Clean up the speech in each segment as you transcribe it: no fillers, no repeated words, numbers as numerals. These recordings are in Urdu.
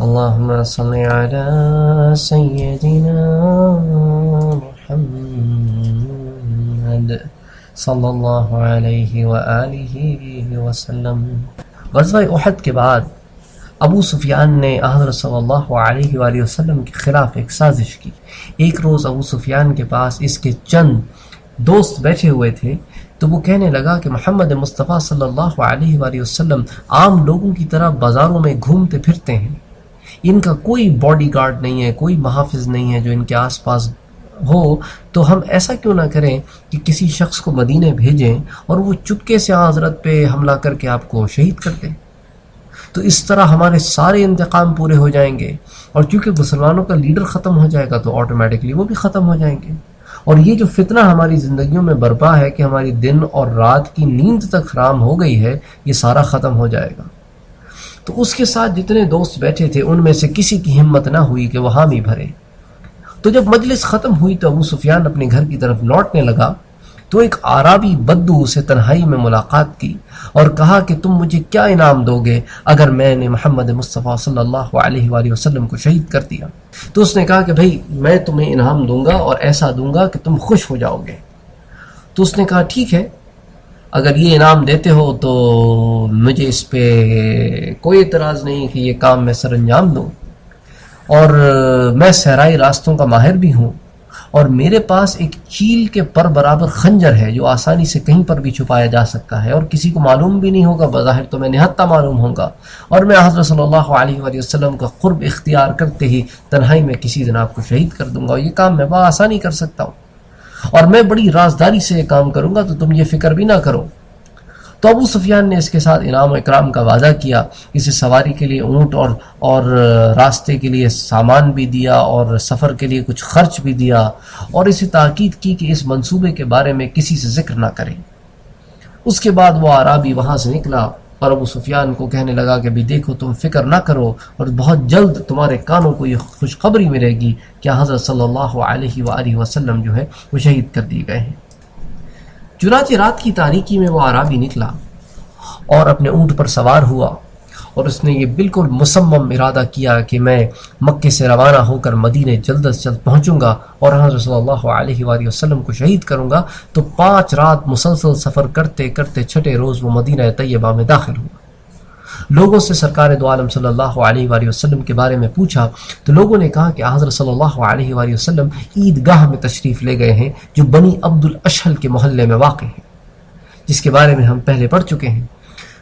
اللهم صل على سيدنا محمد صلی اللہ علیہ وآلہ وسلم۔ غزوہ احد کے بعد ابو سفیان نے حضرت صلی اللہ علیہ وآلہ وسلم کے خلاف ایک سازش کی۔ ایک روز ابو سفیان کے پاس اس کے چند دوست بیٹھے ہوئے تھے، تو وہ کہنے لگا کہ محمد مصطفیٰ صلی اللہ علیہ وآلہ وسلم عام لوگوں کی طرح بازاروں میں گھومتے پھرتے ہیں، ان کا کوئی باڈی گارڈ نہیں ہے، کوئی محافظ نہیں ہے جو ان کے آس پاس ہو، تو ہم ایسا کیوں نہ کریں کہ کسی شخص کو مدینے بھیجیں اور وہ چپکے سے حضرت پہ حملہ کر کے آپ کو شہید کر دیں، تو اس طرح ہمارے سارے انتقام پورے ہو جائیں گے، اور چونکہ مسلمانوں کا لیڈر ختم ہو جائے گا تو آٹومیٹکلی وہ بھی ختم ہو جائیں گے، اور یہ جو فتنہ ہماری زندگیوں میں برپا ہے کہ ہماری دن اور رات کی نیند تک حرام ہو گئی ہے، یہ سارا ختم ہو جائے گا۔ تو اس کے ساتھ جتنے دوست بیٹھے تھے ان میں سے کسی کی ہمت نہ ہوئی کہ وہ حامی بھرے۔ تو جب مجلس ختم ہوئی تو ابو سفیان اپنے گھر کی طرف لوٹنے لگا تو ایک عرابی بدو اسے تنہائی میں ملاقات کی اور کہا کہ تم مجھے کیا انعام دو گے اگر میں نے محمد مصطفیٰ صلی اللہ علیہ وآلہ وسلم کو شہید کر دیا؟ تو اس نے کہا کہ بھائی میں تمہیں انعام دوں گا اور ایسا دوں گا کہ تم خوش ہو جاؤ گے۔ تو اس نے کہا ٹھیک ہے، اگر یہ انعام دیتے ہو تو مجھے اس پہ کوئی اعتراض نہیں کہ یہ کام میں سر انجام دوں، اور میں صحرائی راستوں کا ماہر بھی ہوں، اور میرے پاس ایک چیل کے پر برابر خنجر ہے جو آسانی سے کہیں پر بھی چھپایا جا سکتا ہے اور کسی کو معلوم بھی نہیں ہوگا، بظاہر تو میں نہتہ معلوم ہوں گا، اور میں حضرت صلی اللہ علیہ وآلہ وسلم کا قرب اختیار کرتے ہی تنہائی میں کسی دن آپ کو شہید کر دوں گا، اور یہ کام میں بآسانی کر سکتا ہوں، اور میں بڑی رازداری سے یہ کام کروں گا، تو تم یہ فکر بھی نہ کرو۔ تو ابو سفیان نے اس کے ساتھ انعام و اکرام کا وعدہ کیا، اسے سواری کے لیے اونٹ اور راستے کے لیے سامان بھی دیا اور سفر کے لیے کچھ خرچ بھی دیا، اور اسے تاکید کی کہ اس منصوبے کے بارے میں کسی سے ذکر نہ کریں۔ اس کے بعد وہ عرابی وہاں سے نکلا اور ابو سفیان کو کہنے لگا کہ بھی دیکھو تم فکر نہ کرو، اور بہت جلد تمہارے کانوں کو یہ خوشخبری ملے گی کہ حضرت صلی اللہ علیہ وآلہ وسلم جو ہے وہ شہید کر دیے گئے ہیں۔ چنانچہ رات کی تاریکی میں وہ عرابی نکلا اور اپنے اونٹ پر سوار ہوا، اور اس نے یہ بالکل مصمم ارادہ کیا کہ میں مکے سے روانہ ہو کر مدینے جلد از جلد پہنچوں گا اور حضرت صلی اللہ علیہ وآلہ وسلم کو شہید کروں گا۔ تو 5 رات مسلسل سفر کرتے کرتے 6 روز وہ مدینہ طیبہ میں داخل ہوا۔ لوگوں سے سرکار دو عالم صلی اللہ علیہ وآلہ وسلم کے بارے میں پوچھا تو لوگوں نے کہا کہ حضرت صلی اللہ علیہ وآلہ وسلم عیدگاہ میں تشریف لے گئے ہیں جو بنی عبد الاشہل کے محلے میں واقع ہے، جس کے بارے میں ہم پہلے پڑھ چکے ہیں۔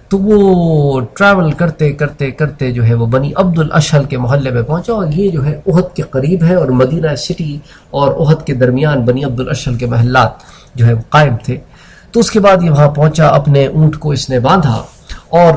تو وہ ٹریول کرتے کرتے کرتے جو ہے وہ بنی عبد الاشہل کے محلے میں پہنچا، اور یہ جو ہے احد کے قریب ہے، اور مدینہ سٹی اور احد کے درمیان بنی عبد الاشہل کے محلات جو ہے وہ قائم تھے۔ تو اس کے بعد یہ وہاں پہنچا، اپنے اونٹ کو اس نے باندھا اور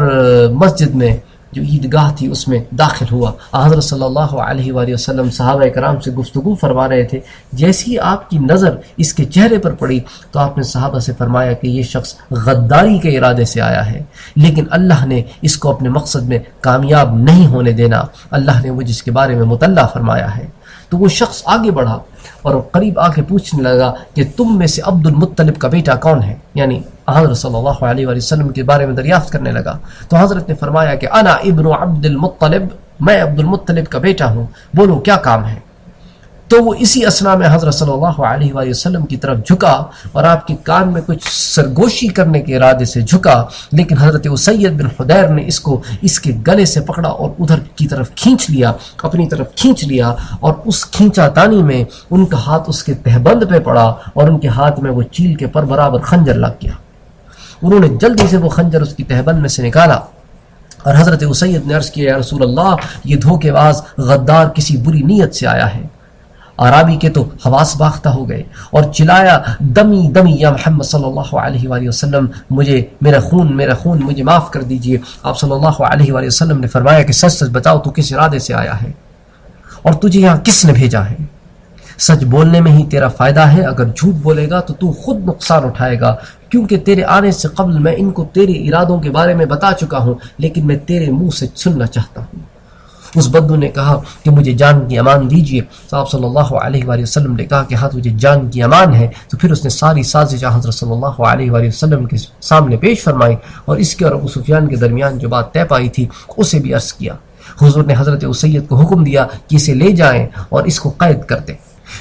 مسجد میں جو عیدگاہ تھی اس میں داخل ہوا۔ حضرت صلی اللہ علیہ وآلہ وسلم صحابہ کرام سے گفتگو فرما رہے تھے، جیسی آپ کی نظر اس کے چہرے پر پڑی تو آپ نے صحابہ سے فرمایا کہ یہ شخص غداری کے ارادے سے آیا ہے، لیکن اللہ نے اس کو اپنے مقصد میں کامیاب نہیں ہونے دینا، اللہ نے مجھے اس کے بارے میں مطلع فرمایا ہے۔ تو وہ شخص آگے بڑھا اور قریب آ کے پوچھنے لگا کہ تم میں سے عبد المطلب کا بیٹا کون ہے، یعنی حضرت صلی اللہ علیہ وآلہ وسلم کے بارے میں دریافت کرنے لگا۔ تو حضرت نے فرمایا کہ انا ابن عبد المطلب، میں عبد المطلب کا بیٹا ہوں، بولو کیا کام ہے؟ تو وہ اسی اسنا میں حضرت صلی اللہ علیہ وآلہ وسلم کی طرف جھکا اور آپ کے کان میں کچھ سرگوشی کرنے کے ارادے سے جھکا، لیکن حضرت اسید بن حدیر نے اس کو اس کے گلے سے پکڑا اور ادھر کی طرف کھینچ لیا، اپنی طرف کھینچ لیا، اور اس کھینچا تانی میں ان کا ہاتھ اس کے تہبند پہ پڑا اور ان کے ہاتھ میں وہ چیل کے پر برابر خنجر لگ گیا۔ انہوں نے جلدی سے وہ خنجر اس کی تہبند میں سے نکالا، اور حضرت اسید نے عرض کیا یا رسول اللہ، یہ دھوکے باز غدار کسی بری نیت سے آیا ہے۔ عرابی کے تو حواس باختہ ہو گئے اور چلایا دمی دمی یا محمد صلی اللہ علیہ وآلہ وسلم، مجھے میرا خون مجھے معاف کر دیجئے۔ آپ صلی اللہ علیہ وآلہ وسلم نے فرمایا کہ سچ سچ بتاؤ تو کس ارادے سے آیا ہے اور تجھے یہاں کس نے بھیجا ہے؟ سچ بولنے میں ہی تیرا فائدہ ہے، اگر جھوٹ بولے گا تو خود نقصان اٹھائے گا، کیونکہ تیرے آنے سے قبل میں ان کو تیرے ارادوں کے بارے میں بتا چکا ہوں، لیکن میں تیرے منہ سے سننا چاہتا ہوں۔ اس بدو نے کہا کہ مجھے جان کی امان دیجیے۔ صاحب صلی اللہ علیہ وآلہ وسلم نے کہا کہ ہاں تجھے جان کی امان ہے۔ تو پھر اس نے ساری سازش حضرت صلی اللہ علیہ وآلہ وسلم کے سامنے پیش فرمائی، اور اس کے اور ابو سفیان کے درمیان جو بات طے پائی تھی اسے بھی عرض کیا۔ حضور نے حضرت اسید کو حکم دیا کہ اسے لے جائیں اور اس کو قید کر دیں۔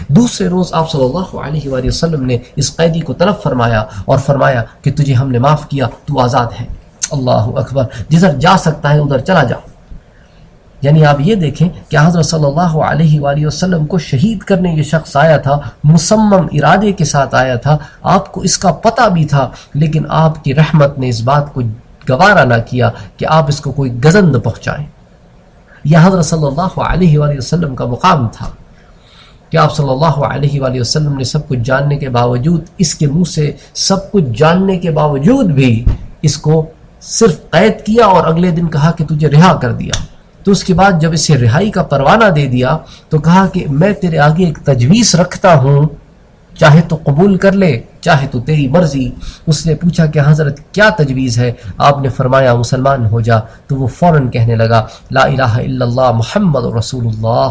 دوسرے روز آپ صلی اللہ علیہ وآلہ وسلم نے اس قیدی کو طلب فرمایا اور فرمایا کہ تجھے ہم نے معاف کیا، تو آزاد ہے۔ اللہ اکبر، جدھر جا سکتا ہے ادھر چلا جا۔ یعنی آپ یہ دیکھیں کہ حضرت صلی اللہ علیہ وآلہ وسلم کو شہید کرنے یہ شخص آیا تھا، مصمم ارادے کے ساتھ آیا تھا، آپ کو اس کا پتہ بھی تھا، لیکن آپ کی رحمت نے اس بات کو گوارا نہ کیا کہ آپ اس کو کوئی گزند پہنچائیں۔ یہ حضرت صلی اللہ علیہ وآلہ وسلم کا مقام تھا کہ آپ صلی اللہ علیہ وآلہ وسلم نے سب کچھ جاننے کے باوجود، اس کے منہ سے سب کچھ جاننے کے باوجود بھی اس کو صرف قید کیا اور اگلے دن کہا کہ تجھے رہا کر دیا۔ تو اس کے بعد جب اسے رہائی کا پروانہ دے دیا تو کہا کہ میں تیرے آگے ایک تجویز رکھتا ہوں، چاہے تو قبول کر لے چاہے تو تیری مرضی۔ اس نے پوچھا کہ حضرت کیا تجویز ہے؟ آپ نے فرمایا مسلمان ہو جا۔ تو وہ فوراً کہنے لگا لا الہ الا اللہ محمد رسول اللہ۔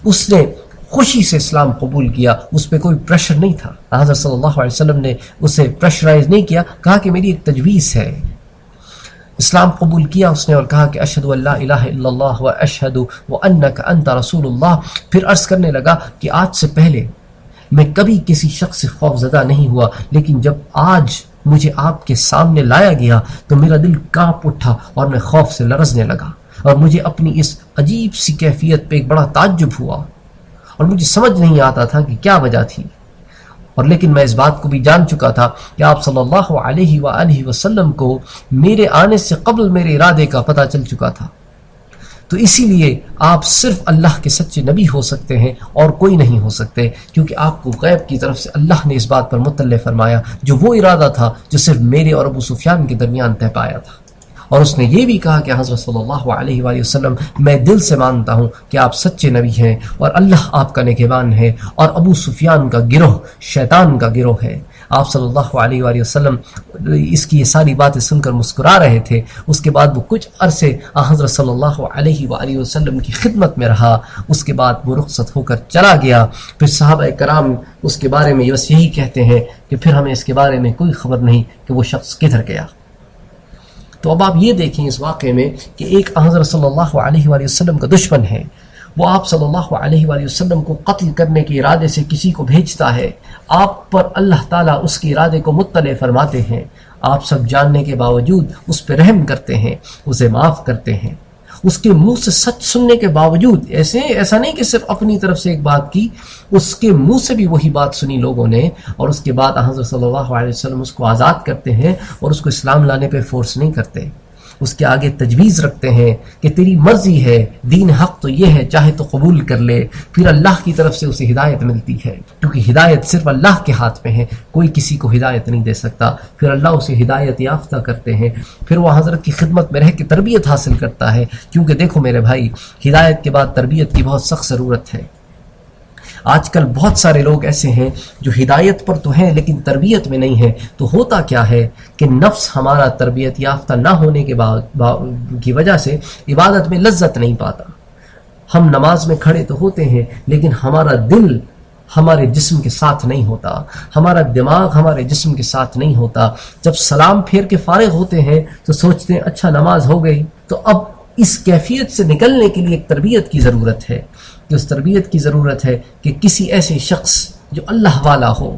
اس نے خوشی سے اسلام قبول کیا، اس پہ کوئی پریشر نہیں تھا۔ حضرت صلی اللہ علیہ وسلم نے اسے پریشرائز نہیں کیا، کہا کہ میری ایک تجویز ہے۔ اسلام قبول کیا اس نے اور کہا کہ اشہد ان لا الہ الا اللہ و اشہد وانک انت رسول اللہ۔ پھر عرض کرنے لگا کہ آج سے پہلے میں کبھی کسی شخص سے خوف زدہ نہیں ہوا، لیکن جب آج مجھے آپ کے سامنے لایا گیا تو میرا دل کانپ اٹھا اور میں خوف سے لرزنے لگا، اور مجھے اپنی اس عجیب سی کیفیت پہ ایک بڑا تعجب ہوا، اور مجھے سمجھ نہیں آتا تھا کہ کیا وجہ تھی، اور لیکن میں اس بات کو بھی جان چکا تھا کہ آپ صلی اللہ علیہ وآلہ وسلم کو میرے آنے سے قبل میرے ارادے کا پتہ چل چکا تھا، تو اسی لیے آپ صرف اللہ کے سچے نبی ہو سکتے ہیں اور کوئی نہیں ہو سکتے، کیونکہ آپ کو غیب کی طرف سے اللہ نے اس بات پر مطلع فرمایا جو وہ ارادہ تھا جو صرف میرے اور ابو سفیان کے درمیان طے پایا تھا۔ اور اس نے یہ بھی کہا کہ حضرت صلی اللہ علیہ وآلہ وسلم میں دل سے مانتا ہوں کہ آپ سچے نبی ہیں اور اللہ آپ کا نگہبان ہے، اور ابو سفیان کا گروہ شیطان کا گروہ ہے۔ آپ صلی اللہ علیہ وآلہ وسلم اس کی یہ ساری باتیں سن کر مسکرا رہے تھے۔ اس کے بعد وہ کچھ عرصے حضرت صلی اللہ علیہ وآلہ وسلم کی خدمت میں رہا، اس کے بعد وہ رخصت ہو کر چلا گیا۔ پھر صحابہ کرام اس کے بارے میں بس یہی کہتے ہیں کہ پھر ہمیں اس کے بارے میں کوئی خبر نہیں کہ وہ شخص کدھر گیا۔ تو اب آپ یہ دیکھیں اس واقعے میں کہ ایک حضرت صلی اللہ علیہ وآلہ وسلم کا دشمن ہے، وہ آپ صلی اللہ علیہ وآلہ وسلم کو قتل کرنے کے ارادے سے کسی کو بھیجتا ہے، آپ پر اللہ تعالیٰ اس کے ارادے کو مطلع فرماتے ہیں، آپ سب جاننے کے باوجود اس پہ رحم کرتے ہیں، اسے معاف کرتے ہیں، اس کے منہ سے سچ سننے کے باوجود ایسا نہیں کہ صرف اپنی طرف سے ایک بات کی، اس کے منہ سے بھی وہی بات سنی لوگوں نے، اور اس کے بعد حضرت صلی اللہ علیہ وسلم اس کو آزاد کرتے ہیں اور اس کو اسلام لانے پہ فورس نہیں کرتے، اس کے آگے تجویز رکھتے ہیں کہ تیری مرضی ہے، دین حق تو یہ ہے، چاہے تو قبول کر لے۔ پھر اللہ کی طرف سے اسے ہدایت ملتی ہے، کیونکہ ہدایت صرف اللہ کے ہاتھ میں ہے، کوئی کسی کو ہدایت نہیں دے سکتا۔ پھر اللہ اسے ہدایت یافتہ کرتے ہیں، پھر وہ حضرت کی خدمت میں رہ کے تربیت حاصل کرتا ہے، کیونکہ دیکھو میرے بھائی، ہدایت کے بعد تربیت کی بہت سخت ضرورت ہے۔ آج کل بہت سارے لوگ ایسے ہیں جو ہدایت پر تو ہیں لیکن تربیت میں نہیں ہیں، تو ہوتا کیا ہے کہ نفس ہمارا تربیت یافتہ نہ ہونے کی وجہ سے عبادت میں لذت نہیں پاتا۔ ہم نماز میں کھڑے تو ہوتے ہیں لیکن ہمارا دل ہمارے جسم کے ساتھ نہیں ہوتا، ہمارا دماغ ہمارے جسم کے ساتھ نہیں ہوتا۔ جب سلام پھیر کے فارغ ہوتے ہیں تو سوچتے ہیں اچھا نماز ہو گئی، تو اب اس کیفیت سے نکلنے کے لیے ایک تربیت کی ضرورت ہے، کہ اس تربیت کی ضرورت ہے کہ کسی ایسے شخص جو اللہ والا ہو،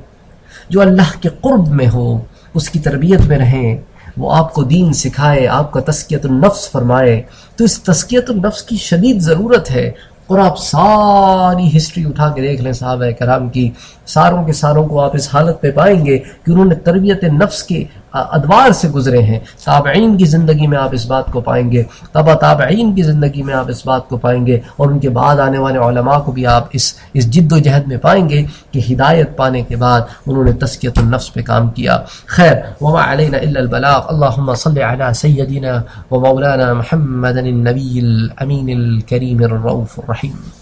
جو اللہ کے قرب میں ہو، اس کی تربیت میں رہیں، وہ آپ کو دین سکھائے، آپ کا تزکیۃ النفس فرمائے۔ تو اس تزکیۃ النفس کی شدید ضرورت ہے، اور آپ ساری ہسٹری اٹھا کے دیکھ لیں صحابہ کرام کی، ساروں کے ساروں کو آپ اس حالت پہ پائیں گے کہ انہوں نے تربیت نفس کے ادوار سے گزرے ہیں۔ تابعین کی زندگی میں آپ اس بات کو پائیں گے، تبع تابعین کی زندگی میں آپ اس بات کو پائیں گے، اور ان کے بعد آنے والے علماء کو بھی آپ اس جد و جہد میں پائیں گے کہ ہدایت پانے کے بعد انہوں نے تزکیۃ النفس پہ کام کیا۔ خیر، وما علینا الا البلاغ۔ اللہم صل علی سیدنا و مولانا محمد النبی الامین الکریم الرؤوف الرحیم۔